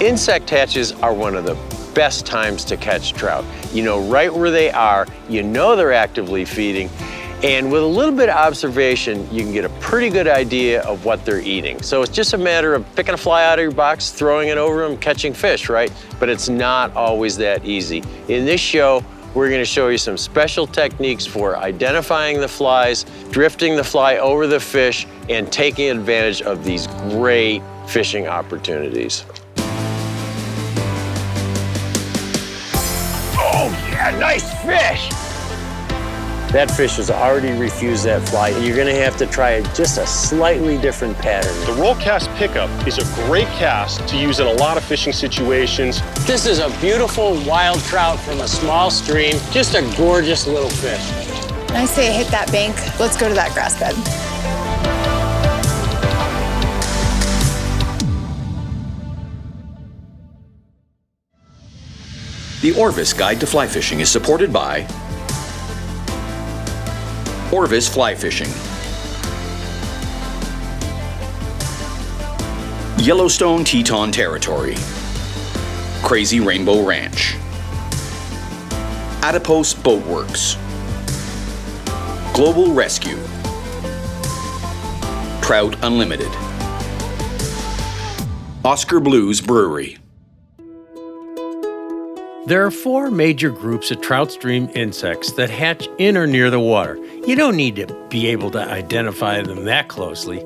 Insect hatches are one of the best times to catch trout. You know right where they are, you know they're actively feeding, and with a little bit of observation, you can get a pretty good idea of what they're eating. So it's just a matter of picking a fly out of your box, throwing it over them, catching fish, right? But it's not always that easy. In this show, we're going to show you some special techniques for identifying the flies, drifting the fly over the fish, and taking advantage of these great fishing opportunities. Oh yeah, nice fish! That fish has already refused that fly, and you're gonna have to try just a slightly different pattern. The roll cast pickup is a great cast to use in a lot of fishing situations. This is a beautiful wild trout from a small stream, just a gorgeous little fish. I say hit that bank, let's go to that grass bed. The Orvis Guide to Fly Fishing is supported by Orvis Fly Fishing, Yellowstone Teton Territory, Crazy Rainbow Ranch, Adipose Boat Works, Global Rescue, Trout Unlimited, Oscar Blues Brewery. There are 4 major groups of trout stream insects that hatch in or near the water. You don't need to be able to identify them that closely.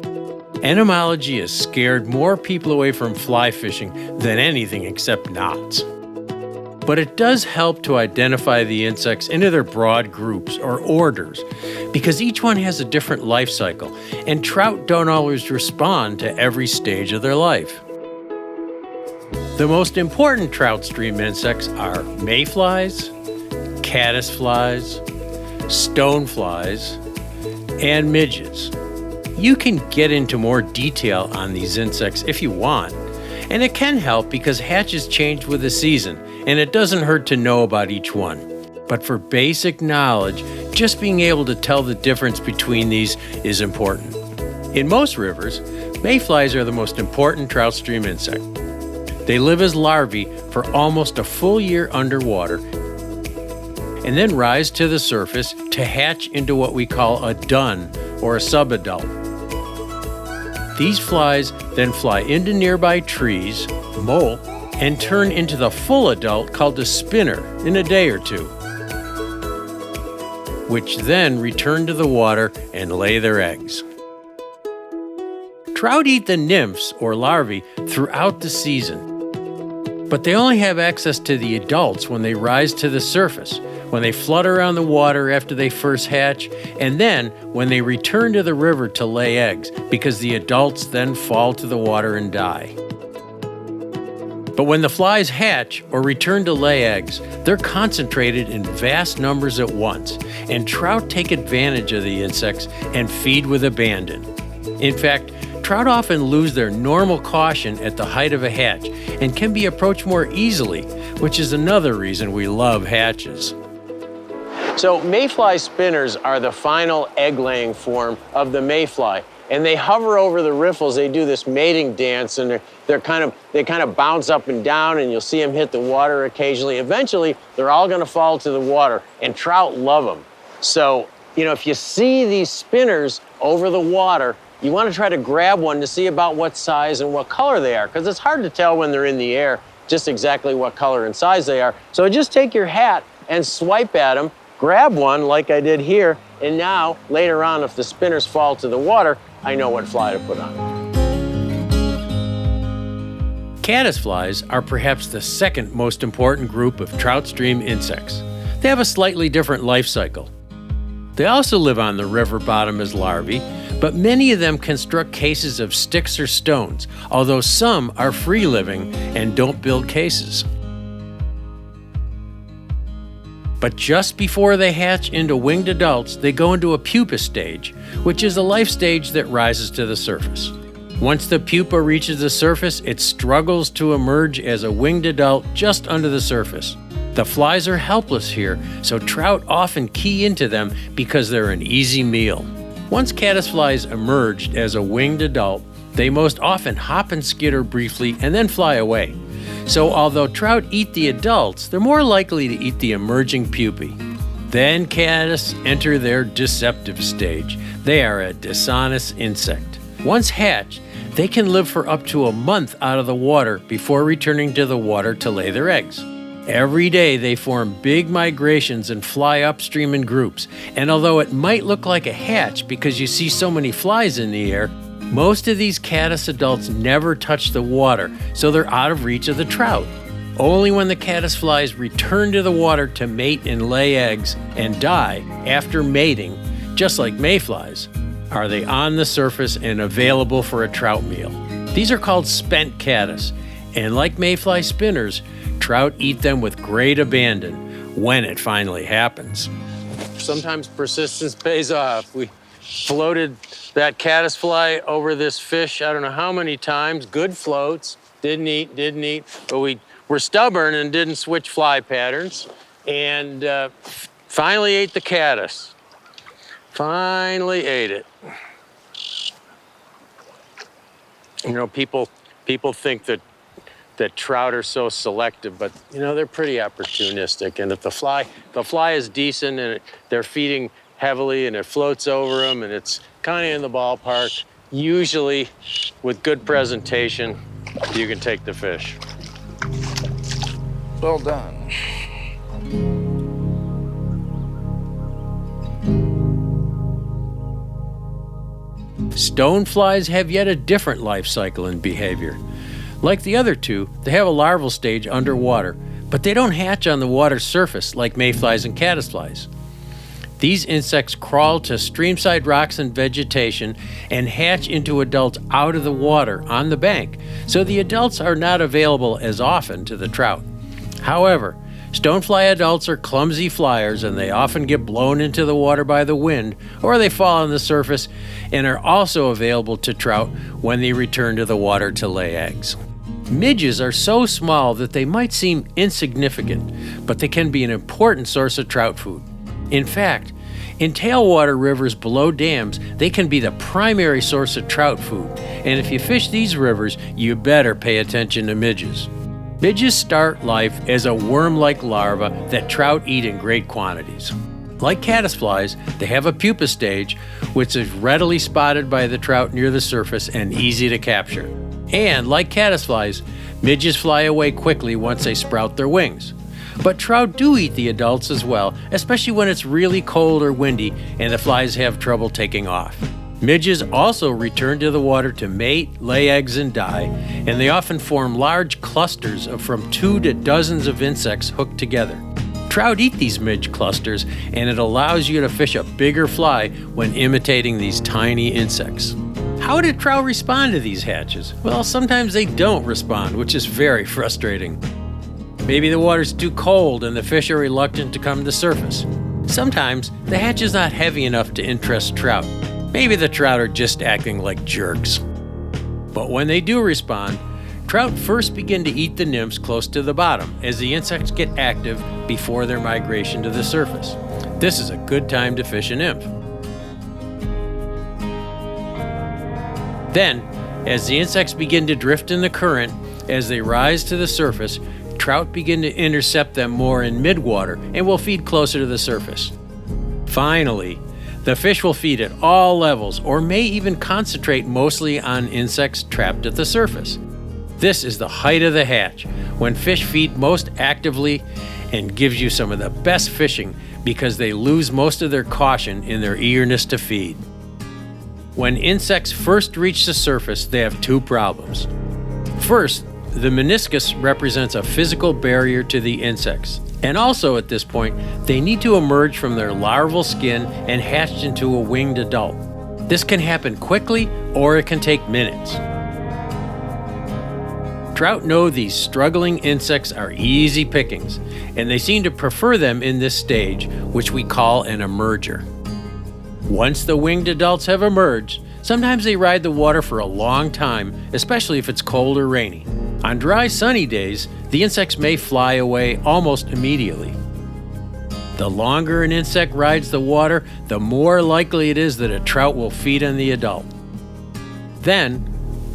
Entomology has scared more people away from fly fishing than anything except knots. But it does help to identify the insects into their broad groups or orders, because each one has a different life cycle, and trout don't always respond to every stage of their life. The most important trout stream insects are mayflies, caddisflies, stoneflies, and midges. You can get into more detail on these insects if you want, and it can help because hatches change with the season, and it doesn't hurt to know about each one. But for basic knowledge, just being able to tell the difference between these is important. In most rivers, mayflies are the most important trout stream insect. They live as larvae for almost a full year underwater and then rise to the surface to hatch into what we call a dun or a subadult. These flies then fly into nearby trees, molt, and turn into the full adult called a spinner in a day or two, which then return to the water and lay their eggs. Trout eat the nymphs or larvae throughout the season, but they only have access to the adults when they rise to the surface, when they flutter around the water after they first hatch, and then when they return to the river to lay eggs, because the adults then fall to the water and die. But when the flies hatch or return to lay eggs, they're concentrated in vast numbers at once, and trout take advantage of the insects and feed with abandon. In fact, trout often lose their normal caution at the height of a hatch and can be approached more easily, which is another reason we love hatches. So mayfly spinners are the final egg-laying form of the mayfly, and they hover over the riffles. They do this mating dance, and they kind of bounce up and down, and you'll see them hit the water occasionally. Eventually, they're all going to fall to the water, and trout love them. So, you know, if you see these spinners over the water, you want to try to grab one to see about what size and what color they are, because it's hard to tell when they're in the air just exactly what color and size they are. So just take your hat and swipe at them, grab one like I did here, and now, later on, if the spinners fall to the water, I know what fly to put on. Caddisflies are perhaps the second most important group of trout stream insects. They have a slightly different life cycle. They also live on the river bottom as larvae, but many of them construct cases of sticks or stones, although some are free-living and don't build cases. But just before they hatch into winged adults, they go into a pupa stage, which is a life stage that rises to the surface. Once the pupa reaches the surface, it struggles to emerge as a winged adult just under the surface. The flies are helpless here, so trout often key into them because they're an easy meal. Once caddisflies emerged as a winged adult, they most often hop and skitter briefly and then fly away. So although trout eat the adults, they're more likely to eat the emerging pupae. Then caddis enter their deceptive stage. They are a dishonest insect. Once hatched, they can live for up to a month out of the water before returning to the water to lay their eggs. Every day they form big migrations and fly upstream in groups. And although it might look like a hatch because you see so many flies in the air, most of these caddis adults never touch the water, so they're out of reach of the trout. Only when the caddisflies return to the water to mate and lay eggs and die after mating, just like mayflies, are they on the surface and available for a trout meal. These are called spent caddis, and like mayfly spinners, trout eat them with great abandon when it finally happens. Sometimes persistence pays off. We floated that caddisfly over this fish I don't know how many times, good floats, didn't eat, but we were stubborn and didn't switch fly patterns, and finally ate the caddis. Finally ate it. You know, people think that trout are so selective, but you know, they're pretty opportunistic. And if the fly is decent and they're feeding heavily and it floats over them and it's kind of in the ballpark, usually with good presentation, you can take the fish. Well done. Stoneflies have yet a different life cycle and behavior. Like the other two, they have a larval stage underwater, but they don't hatch on the water's surface like mayflies and caddisflies. These insects crawl to streamside rocks and vegetation and hatch into adults out of the water on the bank, so the adults are not available as often to the trout. However, stonefly adults are clumsy flyers and they often get blown into the water by the wind, or they fall on the surface and are also available to trout when they return to the water to lay eggs. Midges are so small that they might seem insignificant, but they can be an important source of trout food. In fact, in tailwater rivers below dams, they can be the primary source of trout food. And if you fish these rivers, you better pay attention to midges. Midges start life as a worm-like larva that trout eat in great quantities. Like caddisflies, they have a pupa stage, which is readily spotted by the trout near the surface and easy to capture. And like caddisflies, midges fly away quickly once they sprout their wings. But trout do eat the adults as well, especially when it's really cold or windy and the flies have trouble taking off. Midges also return to the water to mate, lay eggs, and die, and they often form large clusters of from 2 to dozens of insects hooked together. Trout eat these midge clusters, and it allows you to fish a bigger fly when imitating these tiny insects. How do trout respond to these hatches? Well, sometimes they don't respond, which is very frustrating. Maybe the water's too cold and the fish are reluctant to come to the surface. Sometimes the hatch is not heavy enough to interest trout. Maybe the trout are just acting like jerks. But when they do respond, trout first begin to eat the nymphs close to the bottom as the insects get active before their migration to the surface. This is a good time to fish a nymph. Then, as the insects begin to drift in the current, as they rise to the surface, trout begin to intercept them more in midwater and will feed closer to the surface. Finally, the fish will feed at all levels or may even concentrate mostly on insects trapped at the surface. This is the height of the hatch, when fish feed most actively and gives you some of the best fishing because they lose most of their caution in their eagerness to feed. When insects first reach the surface, they have 2 problems. First, the meniscus represents a physical barrier to the insects. And also at this point, they need to emerge from their larval skin and hatch into a winged adult. This can happen quickly or it can take minutes. Trout know these struggling insects are easy pickings, and they seem to prefer them in this stage, which we call an emerger. Once the winged adults have emerged, sometimes they ride the water for a long time, especially if it's cold or rainy. On dry, sunny days, the insects may fly away almost immediately. The longer an insect rides the water, the more likely it is that a trout will feed on the adult. Then,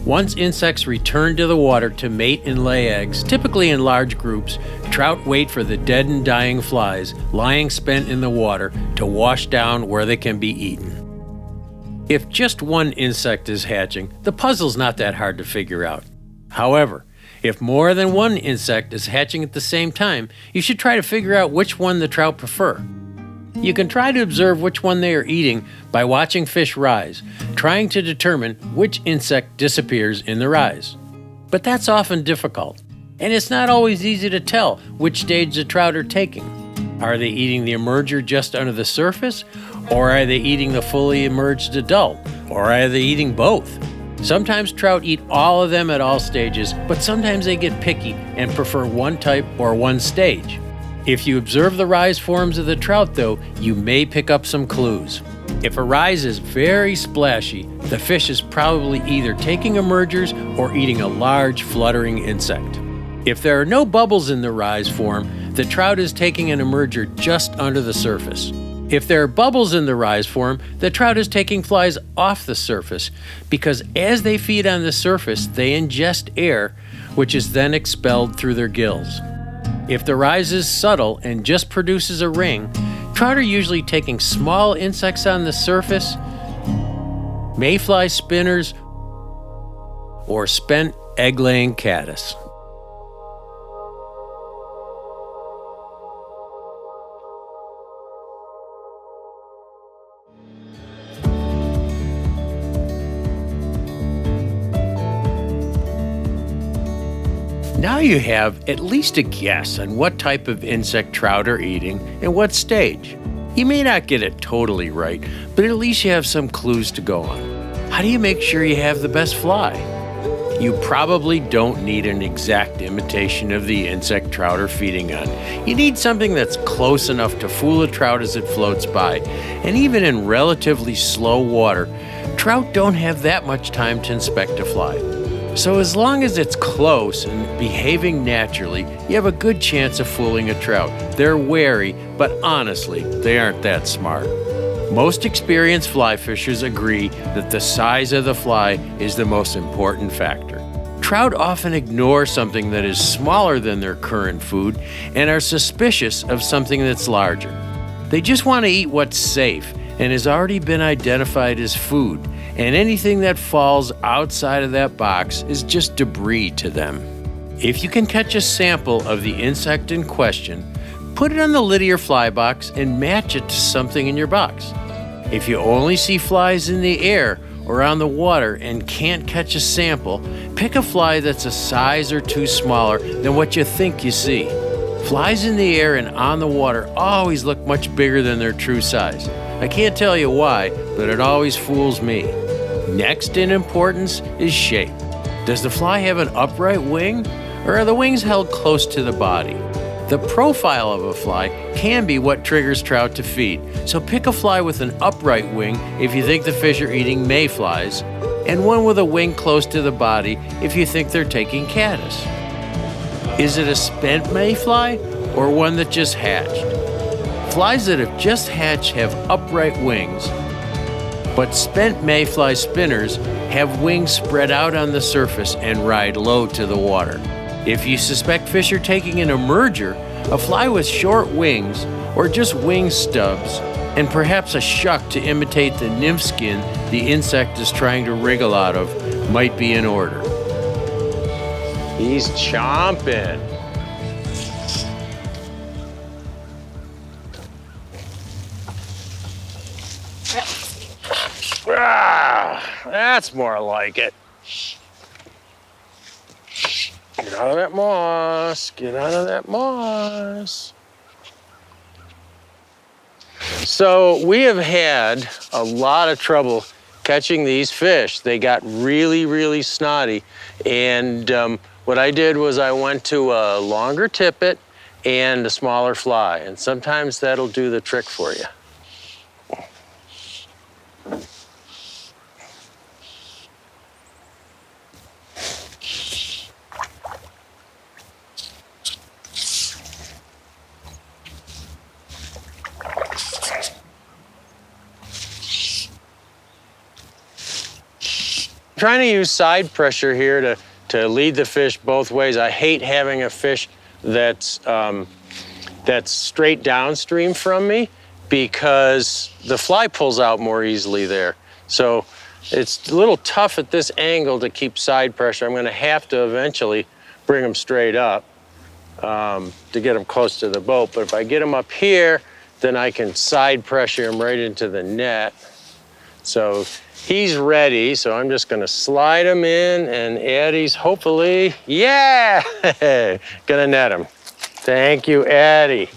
Once insects return to the water to mate and lay eggs, typically in large groups, trout wait for the dead and dying flies lying spent in the water to wash down where they can be eaten. If just one insect is hatching, the puzzle's not that hard to figure out. However, if more than one insect is hatching at the same time, you should try to figure out which one the trout prefer. You can try to observe which one they are eating by watching fish rise, trying to determine which insect disappears in the rise. But that's often difficult, and it's not always easy to tell which stage the trout are taking. Are they eating the emerger just under the surface, or are they eating the fully emerged adult, or are they eating both? Sometimes trout eat all of them at all stages, but sometimes they get picky and prefer one type or one stage. If you observe the rise forms of the trout, though, you may pick up some clues. If a rise is very splashy, the fish is probably either taking emergers or eating a large fluttering insect. If there are no bubbles in the rise form, the trout is taking an emerger just under the surface. If there are bubbles in the rise form, the trout is taking flies off the surface because as they feed on the surface, they ingest air, which is then expelled through their gills. If the rise is subtle and just produces a ring, trout are usually taking small insects on the surface, mayfly spinners, or spent egg-laying caddis. Now you have at least a guess on what type of insect trout are eating and what stage. You may not get it totally right, but at least you have some clues to go on. How do you make sure you have the best fly? You probably don't need an exact imitation of the insect trout are feeding on. You need something that's close enough to fool a trout as it floats by. And even in relatively slow water, trout don't have that much time to inspect a fly. So as long as it's close and behaving naturally, you have a good chance of fooling a trout. They're wary, but honestly, they aren't that smart. Most experienced fly fishers agree that the size of the fly is the most important factor. Trout often ignore something that is smaller than their current food and are suspicious of something that's larger. They just want to eat what's safe and has already been identified as food, and anything that falls outside of that box is just debris to them. If you can catch a sample of the insect in question, put it on the lid of your fly box and match it to something in your box. If you only see flies in the air or on the water and can't catch a sample, pick a fly that's a size or two smaller than what you think you see. Flies in the air and on the water always look much bigger than their true size. I can't tell you why, but it always fools me. Next in importance is shape. Does the fly have an upright wing, or are the wings held close to the body? The profile of a fly can be what triggers trout to feed, so pick a fly with an upright wing if you think the fish are eating mayflies, and one with a wing close to the body if you think they're taking caddis. Is it a spent mayfly or one that just hatched? Flies that have just hatched have upright wings, but spent mayfly spinners have wings spread out on the surface and ride low to the water. If you suspect fish are taking an emerger, a fly with short wings or just wing stubs, and perhaps a shuck to imitate the nymph skin the insect is trying to wriggle out of, might be in order. He's chomping. Ah, that's more like it. Get out of that moss. Get out of that moss. So we have had a lot of trouble catching these fish. They got really, really snotty. And what I did was I went to a longer tippet and a smaller fly. And sometimes that'll do the trick for you. Trying to use side pressure here to lead the fish both ways. I hate having a fish that's straight downstream from me because the fly pulls out more easily there. So it's a little tough at this angle to keep side pressure. I'm going to have to eventually bring them straight up to get them close to the boat. But if I get them up here, then I can side pressure them right into the net. So he's ready, so I'm just gonna slide him in, and Addie's hopefully, yeah, gonna net him. Thank you, Addie.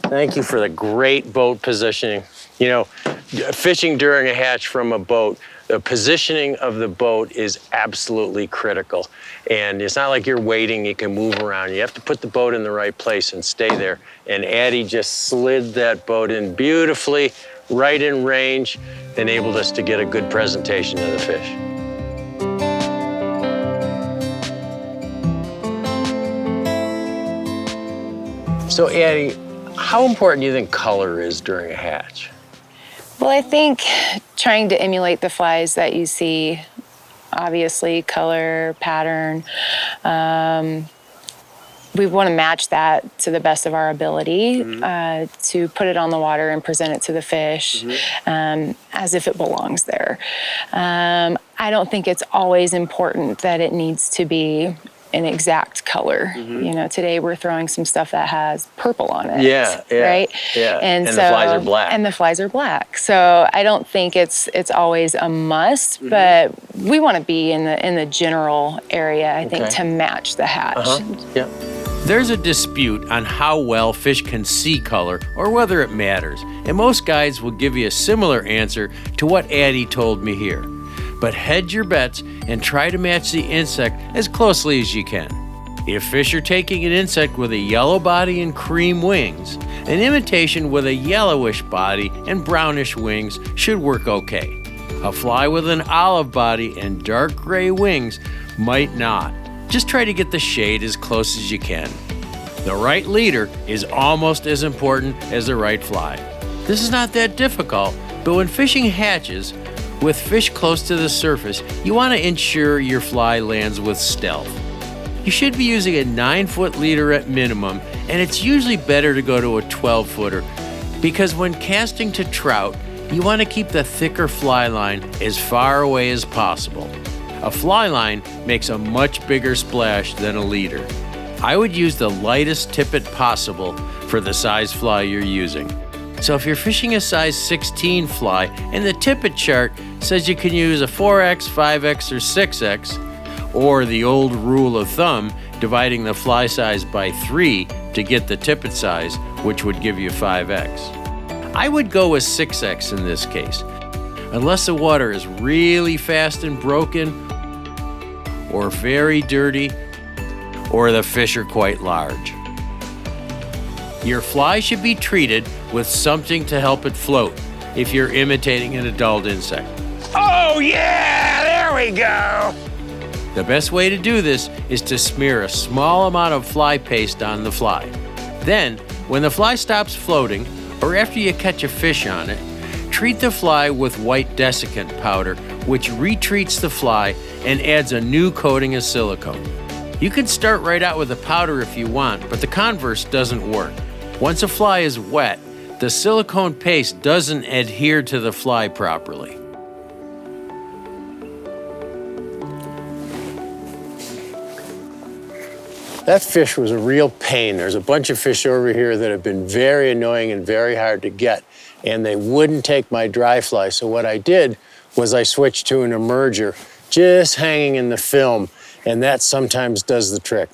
Thank you for the great boat positioning. You know, fishing during a hatch from a boat, the positioning of the boat is absolutely critical. And it's not like you're waiting, you can move around. You have to put the boat in the right place and stay there. And Addie just slid that boat in beautifully, right in range, enabled us to get a good presentation of the fish. So Addie, how important do you think color is during a hatch? Well, I think trying to emulate the flies that you see, obviously color, pattern, we want to match that to the best of our ability to put it on the water and present it to the fish as if it belongs there. I don't think it's always important that it needs to be an exact color. You know, today we're throwing some stuff that has purple on it. Yeah, right? Yeah. And so, the flies are black. And the flies are black. So I don't think it's always a must, but we want to be in the general area, I think, to match the hatch. Yeah. There's a dispute on how well fish can see color or whether it matters, and most guides will give you a similar answer to what Addie told me here. But hedge your bets and try to match the insect as closely as you can. If fish are taking an insect with a yellow body and cream wings, an imitation with a yellowish body and brownish wings should work okay. A fly with an olive body and dark gray wings might not. Just try to get the shade as close as you can. The right leader is almost as important as the right fly. This is not that difficult, but when fishing hatches, with fish close to the surface, you want to ensure your fly lands with stealth. You should be using a 9-foot leader at minimum, and it's usually better to go to a 12-footer because when casting to trout, you want to keep the thicker fly line as far away as possible. A fly line makes a much bigger splash than a leader. I would use the lightest tippet possible for the size fly you're using. So if you're fishing a size 16 fly and the tippet chart says you can use a 4X, 5X, or 6X, or the old rule of thumb, dividing the fly size by 3 to get the tippet size, which would give you 5X. I would go with 6X in this case, unless the water is really fast and broken, or very dirty, or the fish are quite large. Your fly should be treated with something to help it float if you're imitating an adult insect. Oh yeah, there we go. The best way to do this is to smear a small amount of fly paste on the fly. Then, when the fly stops floating, or after you catch a fish on it, treat the fly with white desiccant powder, which retreats the fly and adds a new coating of silicone. You can start right out with the powder if you want, but the converse doesn't work. Once a fly is wet, the silicone paste doesn't adhere to the fly properly. That fish was a real pain. There's a bunch of fish over here that have been very annoying and very hard to get, and they wouldn't take my dry fly. So what I did was I switched to an emerger, just hanging in the film, and that sometimes does the trick.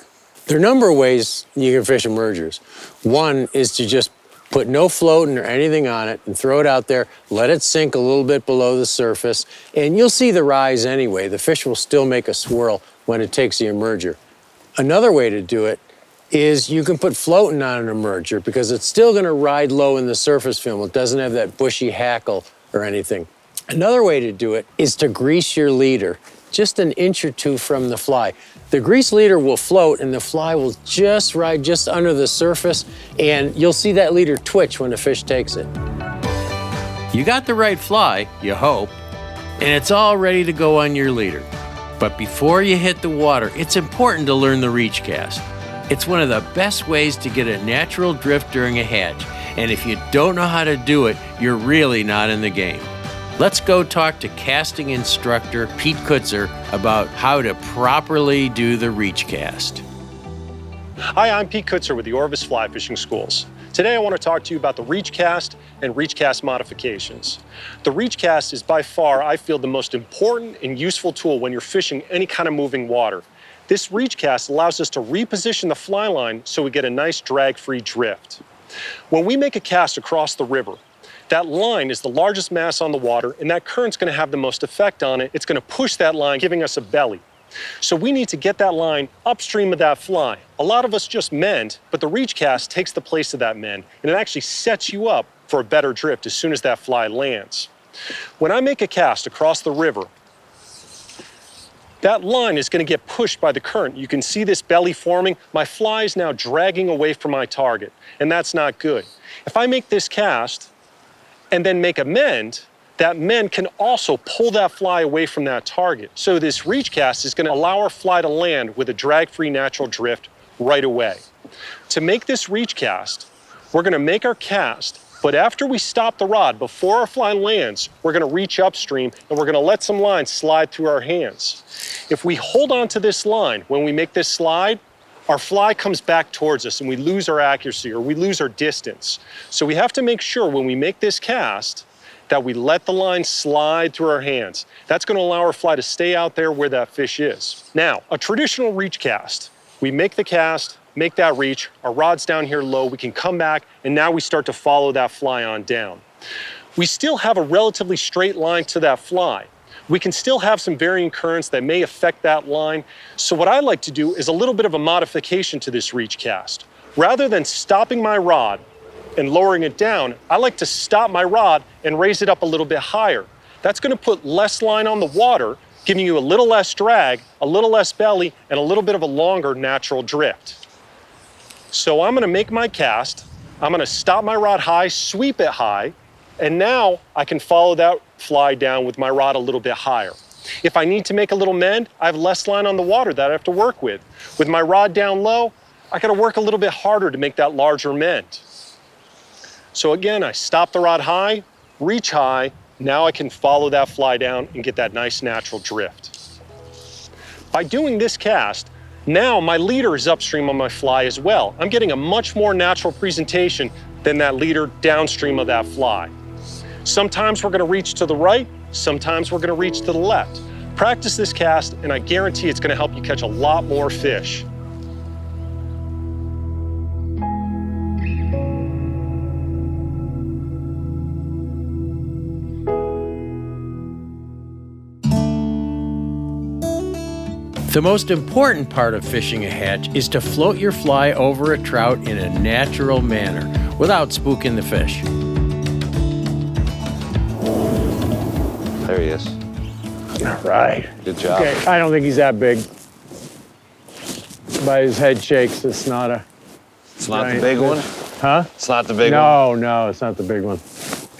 There are a number of ways you can fish emergers. One is to just put no floating or anything on it and throw it out there, let it sink a little bit below the surface, and you'll see the rise anyway. The fish will still make a swirl when it takes the emerger. Another way to do it is you can put floating on an emerger because it's still gonna ride low in the surface film. It doesn't have that bushy hackle or anything. Another way to do it is to grease your leader just an inch or two from the fly. The grease leader will float and the fly will just ride just under the surface, and you'll see that leader twitch when the fish takes it. You got the right fly, you hope. and it's all ready to go on your leader. But before you hit the water, it's important to learn the reach cast. It's one of the best ways to get a natural drift during a hatch, and if you don't know how to do it, you're really not in the game. Let's go talk to casting instructor Pete Kutzer about how to properly do the reach cast. Hi, I'm Pete Kutzer with the Orvis Fly Fishing Schools. Today I want to talk to you about the reach cast and reach cast modifications. The reach cast is by far, I feel, the most important and useful tool when you're fishing any kind of moving water. This reach cast allows us to reposition the fly line so we get a nice drag-free drift. When we make a cast across the river, that line is the largest mass on the water, and that current's going to have the most effect on it. It's going to push that line, giving us a belly. So we need to get that line upstream of that fly. A lot of us just mend, but the reach cast takes the place of that mend, and it actually sets you up for a better drift as soon as that fly lands. When I make a cast across the river, that line is going to get pushed by the current. You can see this belly forming. My fly is now dragging away from my target, and that's not good. If I make this cast and then make a mend, that mend can also pull that fly away from that target. So this reach cast is going to allow our fly to land with a drag-free natural drift right away. To make this reach cast, we're going to make our cast, but after we stop the rod, before our fly lands, we're going to reach upstream and we're going to let some line slide through our hands. If we hold on to this line when we make this slide, our fly comes back towards us and we lose our accuracy or we lose our distance. So we have to make sure when we make this cast that we let the line slide through our hands. That's going to allow our fly to stay out there where that fish is. Now, a traditional reach cast, we make the cast, make that reach, our rod's down here low, we can come back, and now we start to follow that fly on down. We still have a relatively straight line to that fly. We can still have some varying currents that may affect that line. So what I like to do is a little bit of a modification to this reach cast. Rather than stopping my rod and lowering it down, I like to stop my rod and raise it up a little bit higher. That's going to put less line on the water, giving you a little less drag, a little less belly, and a little bit of a longer natural drift. So I'm going to make my cast, I'm going to stop my rod high, sweep it high, and now I can follow that fly down with my rod a little bit higher. If I need to make a little mend, I have less line on the water that I have to work with. With my rod down low, I got to work a little bit harder to make that larger mend. So again, I stop the rod high, reach high, now I can follow that fly down and get that nice natural drift. By doing this cast, now my leader is upstream on my fly as well. I'm getting a much more natural presentation than that leader downstream of that fly. Sometimes we're going to reach to the right, sometimes we're going to reach to the left. Practice this cast and I guarantee it's going to help you catch a lot more fish. The most important part of fishing a hatch is to float your fly over a trout in a natural manner without spooking the fish. There he is. All right. Good job. Okay, I don't think he's that big. By his head shakes, it's not a... It's not the big one? Huh? It's not the big one? No, it's not the big one.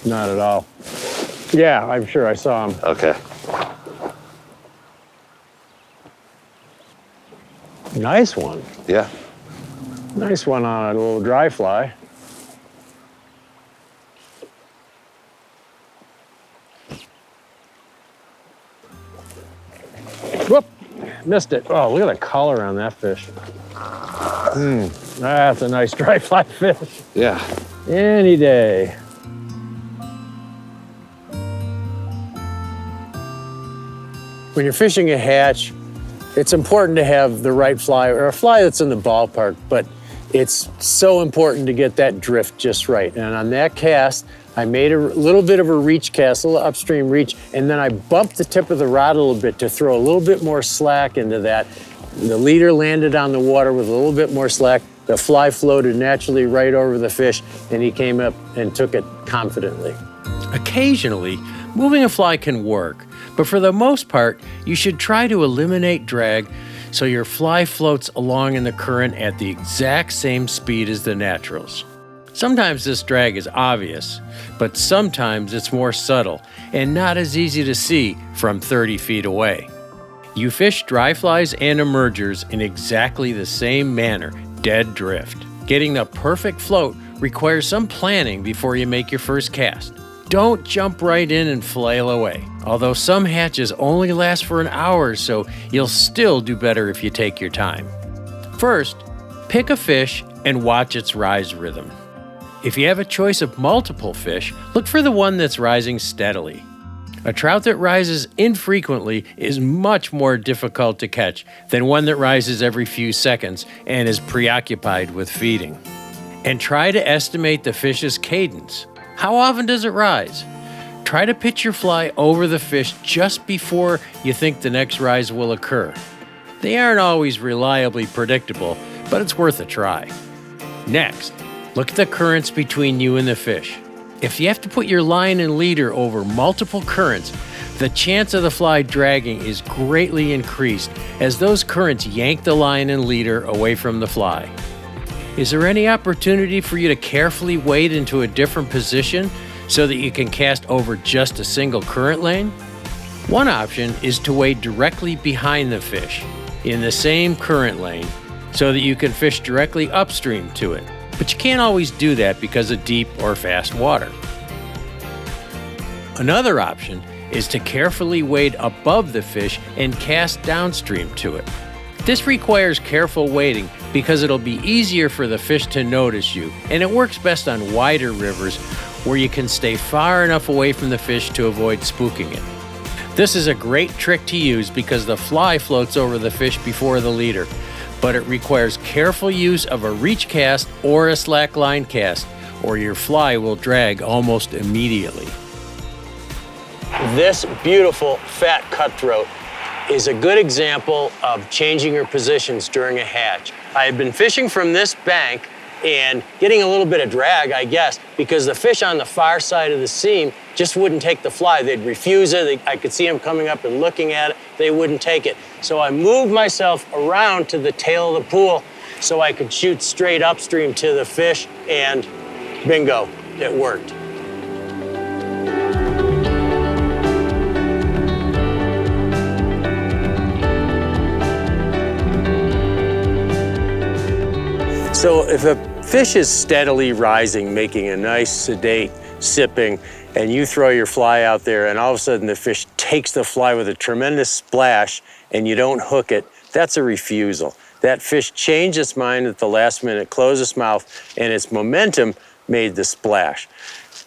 Not at all. Yeah, I'm sure I saw him. Okay. Nice one. Yeah. Nice one on a little dry fly. Whoop! Missed it. Oh, look at the color on that fish. That's a nice dry fly fish. Yeah. Any day. When you're fishing a hatch, it's important to have the right fly, or a fly that's in the ballpark, but it's so important to get that drift just right. And on that cast, I made a little bit of a reach cast, a little upstream reach, and then I bumped the tip of the rod a little bit to throw a little bit more slack into that. The leader landed on the water with a little bit more slack. The fly floated naturally right over the fish, and he came up and took it confidently. Occasionally, moving a fly can work, but for the most part, you should try to eliminate drag so your fly floats along in the current at the exact same speed as the naturals. Sometimes this drag is obvious, but sometimes it's more subtle and not as easy to see from 30 feet away. You fish dry flies and emergers in exactly the same manner, dead drift. Getting the perfect float requires some planning before you make your first cast. Don't jump right in and flail away. Although some hatches only last for an hour or so, you'll still do better if you take your time. First, pick a fish and watch its rise rhythm. If you have a choice of multiple fish, look for the one that's rising steadily. A trout that rises infrequently is much more difficult to catch than one that rises every few seconds and is preoccupied with feeding. And try to estimate the fish's cadence. How often does it rise? Try to pitch your fly over the fish just before you think the next rise will occur. They aren't always reliably predictable, but it's worth a try. Next, look at the currents between you and the fish. If you have to put your line and leader over multiple currents, the chance of the fly dragging is greatly increased as those currents yank the line and leader away from the fly. Is there any opportunity for you to carefully wade into a different position so that you can cast over just a single current lane? One option is to wade directly behind the fish in the same current lane so that you can fish directly upstream to it. But you can't always do that because of deep or fast water. Another option is to carefully wade above the fish and cast downstream to it. This requires careful wading because it'll be easier for the fish to notice you, and it works best on wider rivers where you can stay far enough away from the fish to avoid spooking it. This is a great trick to use because the fly floats over the fish before the leader, but it requires careful use of a reach cast or a slack line cast, or your fly will drag almost immediately. This beautiful fat cutthroat is a good example of changing your positions during a hatch. I had been fishing from this bank and getting a little bit of drag, I guess, because the fish on the far side of the seam just wouldn't take the fly. They'd refuse it. I could see them coming up and looking at it. They wouldn't take it. So I moved myself around to the tail of the pool so I could shoot straight upstream to the fish, and bingo, it worked. So if a fish is steadily rising, making a nice sedate sipping, and you throw your fly out there and all of a sudden the fish takes the fly with a tremendous splash and you don't hook it, that's a refusal. That fish changed its mind at the last minute, closed its mouth, and its momentum made the splash.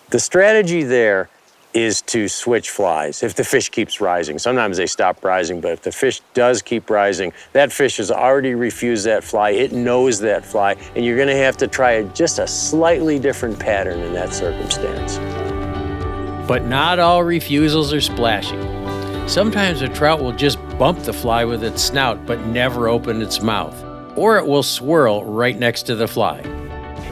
The strategy there is to switch flies if the fish keeps rising. Sometimes they stop rising, but if the fish does keep rising, that fish has already refused that fly, it knows that fly, and you're gonna have to try just a slightly different pattern in that circumstance. But not all refusals are splashy. Sometimes a trout will just bump the fly with its snout but never open its mouth, or it will swirl right next to the fly.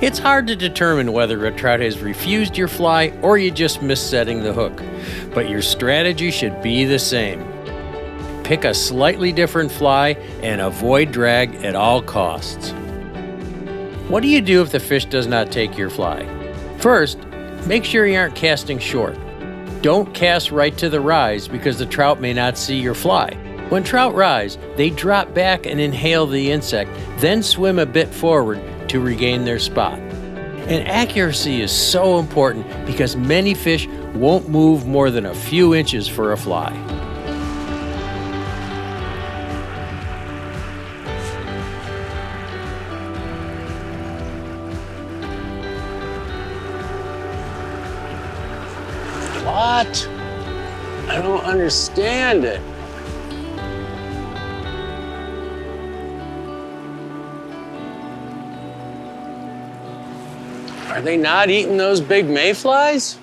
It's hard to determine whether a trout has refused your fly or you just missed setting the hook, but your strategy should be the same. Pick a slightly different fly and avoid drag at all costs. What do you do if the fish does not take your fly? First, make sure you aren't casting short. Don't cast right to the rise because the trout may not see your fly. When trout rise, they drop back and inhale the insect, then swim a bit forward to regain their spot. And accuracy is so important because many fish won't move more than a few inches for a fly. What? I don't understand it. Are they not eating those big mayflies?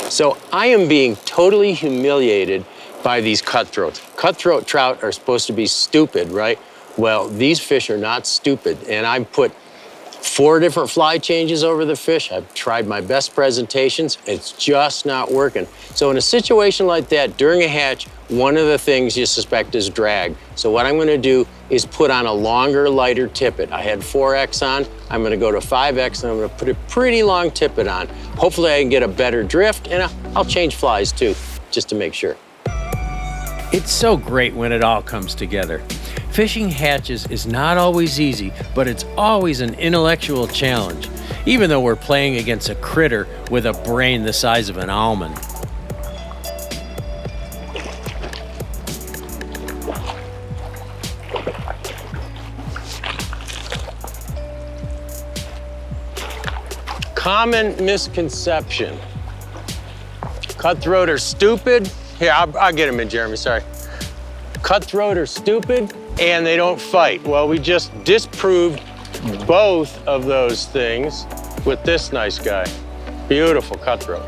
So I am being totally humiliated by these cutthroats. Cutthroat trout are supposed to be stupid, right? Well, these fish are not stupid, and I put 4 different fly changes over the fish. I've tried my best presentations. It's just not working. So in a situation like that, during a hatch, one of the things you suspect is drag. So what I'm gonna do is put on a longer, lighter tippet. I had 4X on, I'm gonna go to 5X and I'm gonna put a pretty long tippet on. Hopefully I can get a better drift, and I'll change flies too, just to make sure. It's so great when it all comes together. Fishing hatches is not always easy, but it's always an intellectual challenge, even though we're playing against a critter with a brain the size of an almond. Common misconception. Cutthroat are stupid. Here, I'll get him in, Jeremy, sorry. Cutthroat are stupid and they don't fight. Well, we just disproved both of those things with this nice guy. Beautiful cutthroat.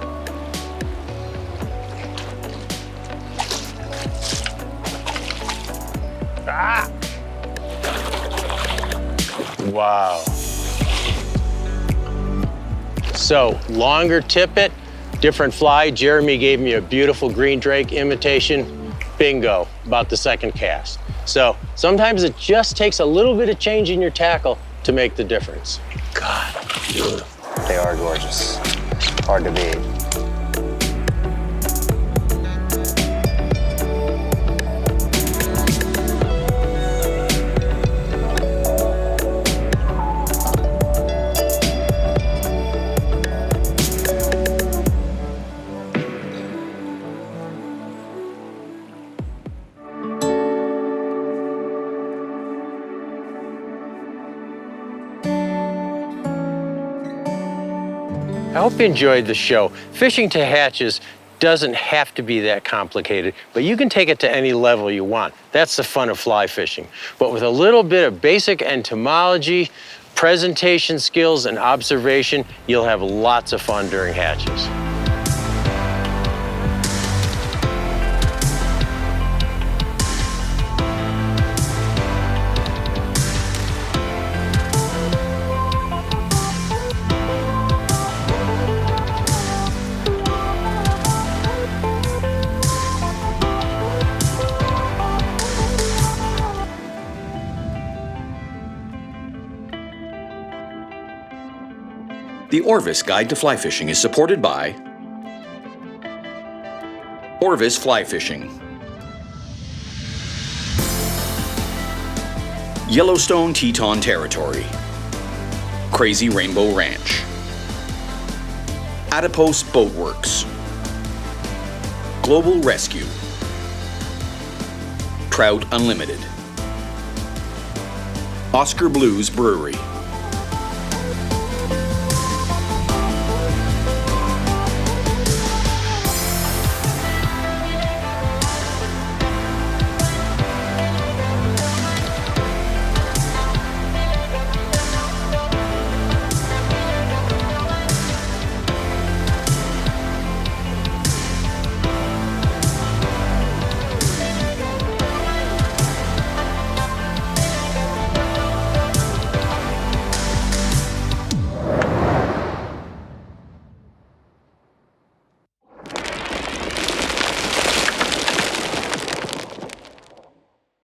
Ah! Wow. So, longer tippet, different fly. Jeremy gave me a beautiful green drake imitation. Bingo, about the second cast. So, sometimes it just takes a little bit of change in your tackle to make the difference. God, beautiful. They are gorgeous. Hard to beat. I hope you enjoyed the show. Fishing to hatches doesn't have to be that complicated, but you can take it to any level you want. That's the fun of fly fishing. But with a little bit of basic entomology, presentation skills, and observation, you'll have lots of fun during hatches. The Orvis Guide to Fly Fishing is supported by Orvis Fly Fishing, Yellowstone Teton Territory, Crazy Rainbow Ranch, Adipose Boat Works, Global Rescue, Trout Unlimited, Oscar Blues Brewery.